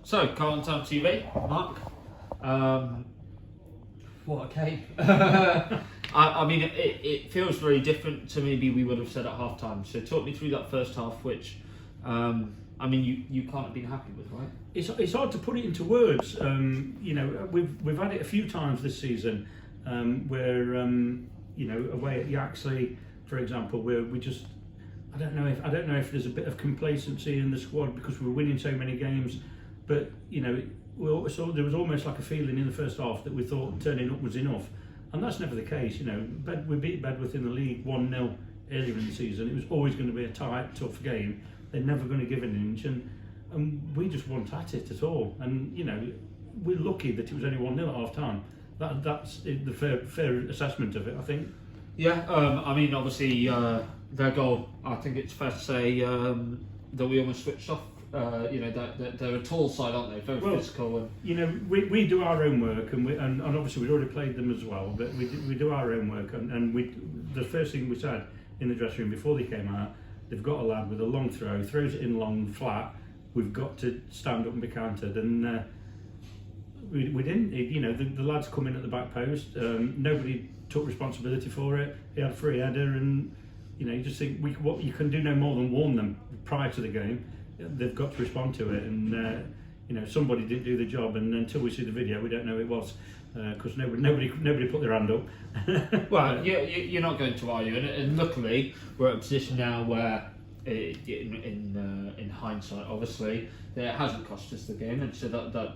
So, Carlton TV, Mark. What a game. I mean, it feels very different to maybe we would have said at half time. So, talk me through that first half, which, I mean, you can't have been happy with, right? It's hard to put it into words. You know, we've had it a few times this season where, you know, away at Yaxley, for example, where we just, I don't know if there's a bit of complacency in the squad because we were winning so many games, but you know, there was almost like a feeling in the first half that we thought turning up was enough, and that's never the case. You know, we beat Bedworth in the league 1-0 earlier in the season. It was always going to be a tight, tough game. They're never going to give an inch, and we just weren't at it at all. And you know, we're lucky that it was only 1-0 at half time. That's the fair assessment of it, I think. Yeah, I mean, obviously, their goal, I think it's fair to say that we almost switched off. You know, they're a tall side, aren't they? Very physical. And you know, we do our own work, and obviously we'd already played them as well, but we do our own work. And the first thing we said in the dressing room before they came out, they've got a lad with a long throw, throws it in long, flat. We've got to stand up and be countered. And we didn't. You know, the lads come in at the back post. Nobody took responsibility for it. He had a free header, and you know, you just think what you can do no more than warn them prior to the game. They've got to respond to it, and you know, somebody didn't do the job, and until we see the video, we don't know who it was because nobody put their hand up. Well, you're not going to argue, and luckily we're at a position now where, in hindsight, obviously, it hasn't cost us the game, and so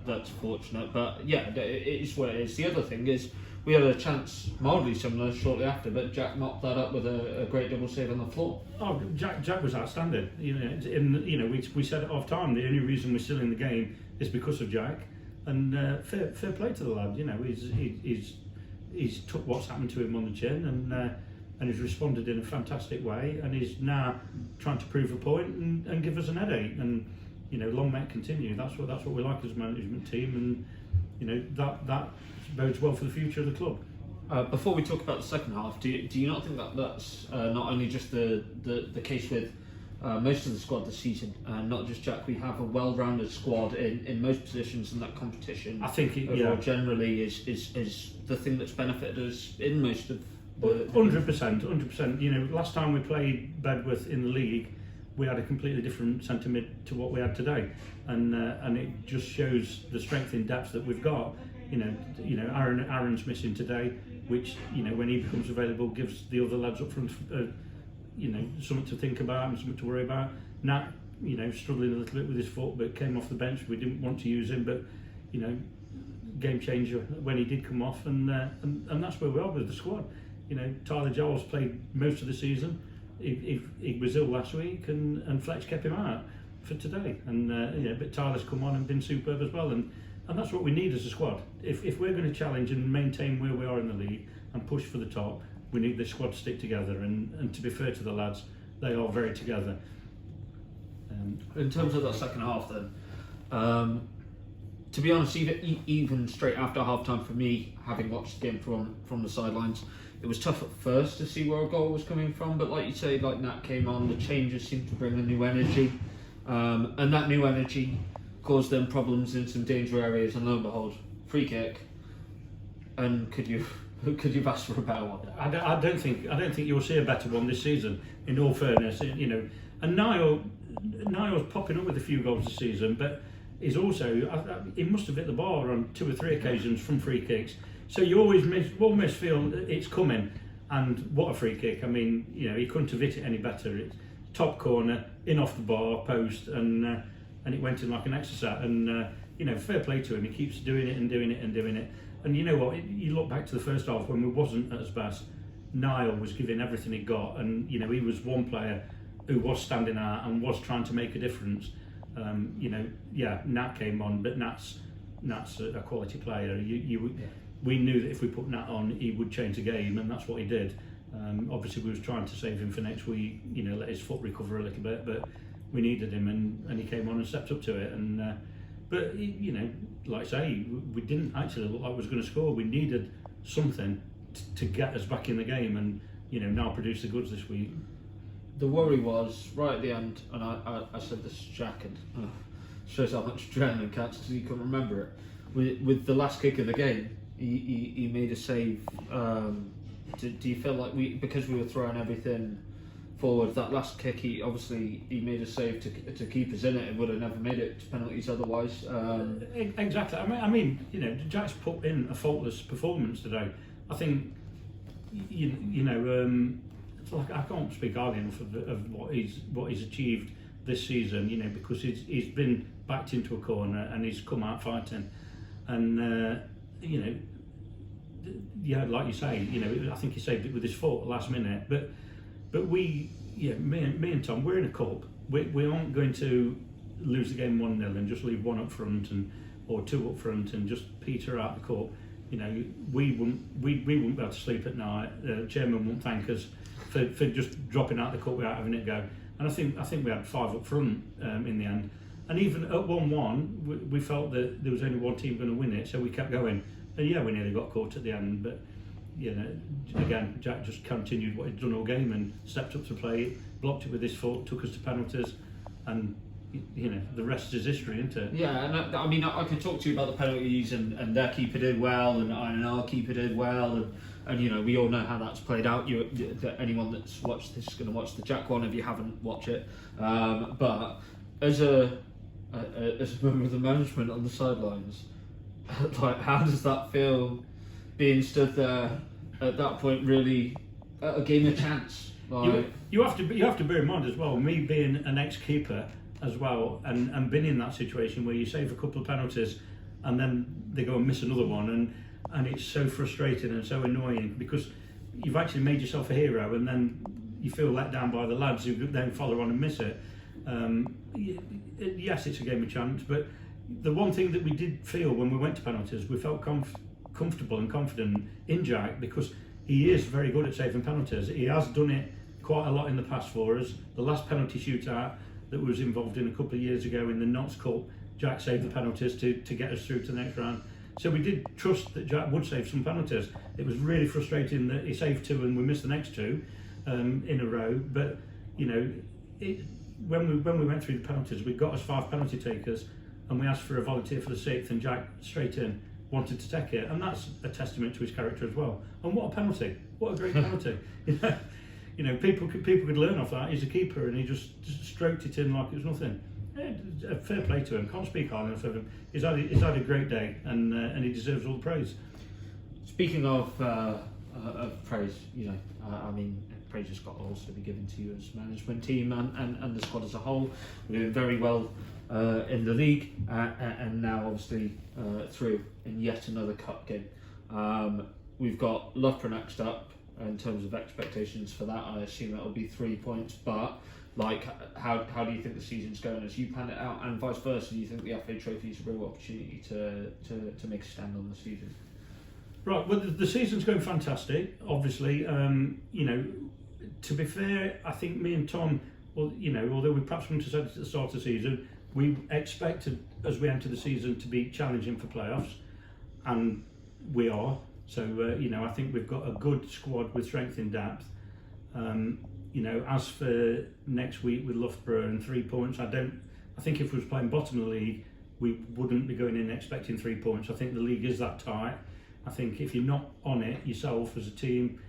that's fortunate. But yeah, it is what it is. The other thing is, we had a chance mildly similar shortly after, but Jack mopped that up with a great double save on the floor. Oh, Jack was outstanding. You know, we said at half time the only reason we're still in the game is because of Jack, and fair play to the lad. You know, he's took what's happened to him on the chin, and he's responded in a fantastic way, and he's now trying to prove a point and give us an headache. And you know, long may it continue. That's what we like as a management team, and you know, that bodes well for the future of the club. Before we talk about the second half, do you not think that's not only just the case with most of the squad this season, not just Jack? We have a well-rounded squad in most positions in that competition. I think generally is the thing that's benefited us in most of the 100%. You know, last time we played Bedworth in the league, we had a completely different centre mid to what we had today, and it just shows the strength in depth that we've got. You know, Aaron's missing today, which, you know, when he becomes available, gives the other lads up front, you know, something to think about and something to worry about. Nat, you know, struggling a little bit with his foot, but came off the bench. We didn't want to use him, but you know, game changer when he did come off, and that's where we are with the squad. You know, Tyler Giles played most of the season. He was ill last week, and Fletch kept him out for today. And you know, but Tyler's come on and been superb as well. And that's what we need as a squad. If we're going to challenge and maintain where we are in the league and push for the top, we need the squad to stick together. And to be fair to the lads, they are very together. In terms of that second half, then, to be honest, even straight after half time for me, having watched the game from the sidelines, it was tough at first to see where a goal was coming from. But like you say, like Nat came on, the changes seemed to bring a new energy, and that new energy caused them problems in some danger areas, and lo and behold, free kick. And could you have asked for a better one? I don't think you'll see a better one this season. In all fairness, you know, and Niall's popping up with a few goals this season, but he's also he must have hit the bar on 2 or 3 occasions from free kicks. So you almost feel it's coming. And what a free kick! I mean, you know, he couldn't have hit it any better. It's top corner, in off the bar post, and it went in like an exercise. And you know, fair play to him. He keeps doing it and doing it and doing it. And you know what? You look back to the first half when we wasn't at his best. Niall was giving everything he got, and you know, he was one player who was standing out and was trying to make a difference. You know, yeah, Nat came on, but Nat's a quality player. We knew that if we put Nat on, he would change the game, and that's what he did. Obviously, we was trying to save him for next week. You know, let his foot recover a little bit, but we needed him, and he came on and stepped up to it. And but you know, like I say, we didn't actually look like we was going to score. We needed something to get us back in the game, and you know, now produce the goods this week. The worry was right at the end, and I said this to Jack, and shows how much adrenaline catches because you can remember it. With the last kick of the game, he made a save. Do you feel like because we were throwing everything forward, that last kick, he made a save to keep us in it. It would have never made it to penalties otherwise. Exactly. I mean, Jack's put in a faultless performance today. I think, it's like I can't speak highly enough of what he's achieved this season. Because he's been backed into a corner and he's come out fighting, and like you say, I think he saved it with his foot at the last minute. But me and Tom, we're in a cup. We aren't going to lose the game 1-0 and just leave one up front or two up front and just peter out the cup. We wouldn't be able to sleep at night. The chairman wouldn't thank us for just dropping out the cup without having it go. And I think we had 5 up front in the end. And even at 1-1, we felt that there was only one team going to win it, so we kept going. And we nearly got caught at the end, but again, Jack just continued what he'd done all game and stepped up to play, blocked it with his foot, took us to penalties, and the rest is history, isn't it? Yeah, and I could talk to you about the penalties and their keeper did well and our keeper did well, and we all know how that's played out. Anyone that's watched this is going to watch the Jack one if you haven't watched it. But as a member of the management on the sidelines, like, how does that feel, being stood there at that point, really a game of chance? Like, you have to bear in mind as well, me being an ex-keeper as well, and been in that situation where you save a couple of penalties and then they go and miss another one, and it's so frustrating and so annoying because you've actually made yourself a hero and then you feel let down by the lads who then follow on and miss it. Yes, it's a game of chance, but the one thing that we did feel when we went to penalties, we felt comfortable and confident in Jack because he is very good at saving penalties. He has done it quite a lot in the past for us. The last penalty shootout that was involved in a couple of years ago in the Notts Cup, Jack saved the penalties to get us through to the next round. So we did trust that Jack would save some penalties. It was really frustrating that he saved 2 and we missed the next 2 in a row. But when we went through the penalties, we got us 5 penalty takers, and we asked for a volunteer for the 6th, and Jack straight in wanted to take it, and that's a testament to his character as well. And what a penalty! What a great penalty! People could learn off that. He's a keeper, and he just stroked it in like it was nothing. Fair play to him. Can't speak highly enough of him. He's had a great day, and he deserves all the praise. Speaking of praise, praise has got to also be given to you as management team and the squad as a whole. We're doing very well in the league, and now obviously through in yet another cup game. We've got Loughborough next up. In terms of expectations for that, I assume it'll be 3 points, but how do you think the season's going as you pan it out, and vice versa? Do you think the FA Trophy is a real opportunity to make a stand on the season? Right, well, the season's going fantastic, obviously. To be fair, I think me and Tom, although we perhaps wouldn't have said it at the start of the season, we expected, as we enter the season, to be challenging for playoffs, and we are. So, I think we've got a good squad with strength in depth. As for next week with Loughborough and 3 points, I think if we was playing bottom of the league, we wouldn't be going in expecting 3 points. I think the league is that tight. I think if you're not on it yourself as a team,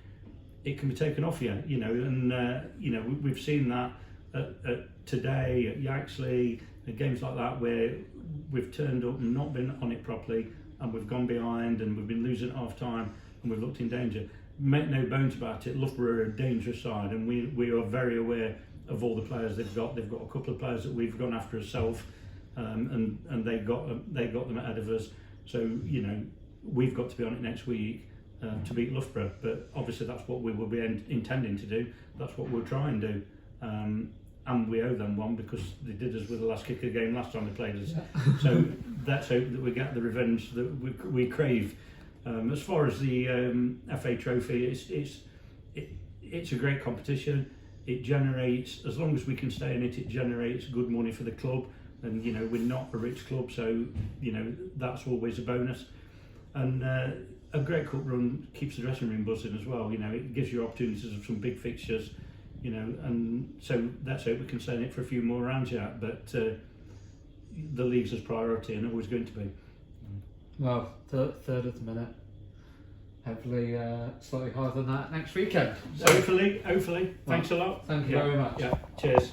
it can be taken off you, and we've seen that at today, at Yaxley, at games like that where we've turned up and not been on it properly, and we've gone behind and we've been losing at half time and we've looked in danger. Make no bones about it, Loughborough are a dangerous side, and we are very aware of all the players they've got. They've got a couple of players that we've gone after ourselves, and they got them ahead of us. So we've got to be on it next week to beat Loughborough. But obviously that's what we will be intending to do. That's what we'll try and do. And we owe them one because they did us with the last kick of the game last time they played us. Yeah. So let's hope that we get the revenge that we crave. As far as the FA Trophy, it's a great competition. It generates, as long as we can stay in it, it generates good money for the club. And we're not a rich club, so that's always a bonus. And a great cup run keeps the dressing room buzzing as well. It gives you opportunities of some big fixtures. And so let's hope we can stay in it for a few more rounds yet. But the league's as priority and always going to be. Well, third at the minute. Hopefully, slightly higher than that next weekend. So, Hopefully. Thanks a lot. Thank you very much. Yeah. Cheers.